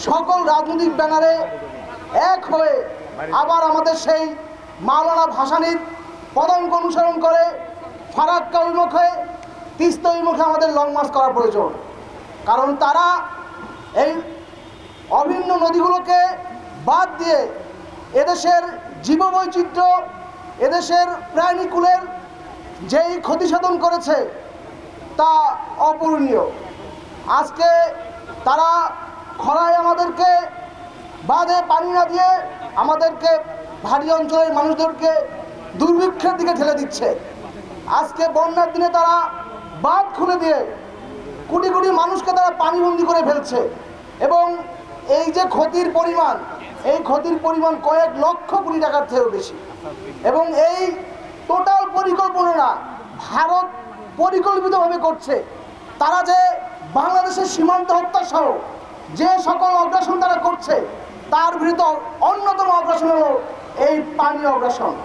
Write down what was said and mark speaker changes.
Speaker 1: সকল রাজনৈতিক ব্যানারে এক হয়ে আবার আমাদের সেই মাওলানা ভাসানীর পদাঙ্ক অনুসরণ করে ফারাক্কা অভিমুখে, তিস্তা অভিমুখে আমাদের লং মার্চ করা প্রয়োজন। কারণ তারা এই অভিন্ন নদীগুলোকে বাদ দিয়ে এদেশের জীববৈচিত্র্য, এদেশের প্রাণীকুলের যেই ক্ষতি সাধন করেছে তা অপূরণীয়। আজকে তারা খরায় আমাদেরকে বাঁধে পানি না দিয়ে আমাদেরকে ভারী অঞ্চলের মানুষদেরকে দুর্ভিক্ষের দিকে ঠেলে দিচ্ছে। আজকে বন্যার দিনে তারা বাঁধ খুলে দিয়ে কোটি কোটি মানুষকে তারা পানিবন্দী করে ফেলছে এবং এই যে ক্ষতির পরিমাণ, এই ক্ষতির পরিমাণ কয়েক লক্ষ কোটি টাকার থেকেও বেশি। এবং এই টোটাল পরিকল্পনা ভারত পরিকল্পিতভাবে করছে। তারা যে বাংলাদেশের সীমান্ত হত্যা সহ যে সকল অগ্রাসন তারা করছে তার বিরুদ্ধে অন্যতম অগ্রাসন হলো এই পানি অগ্রাসন।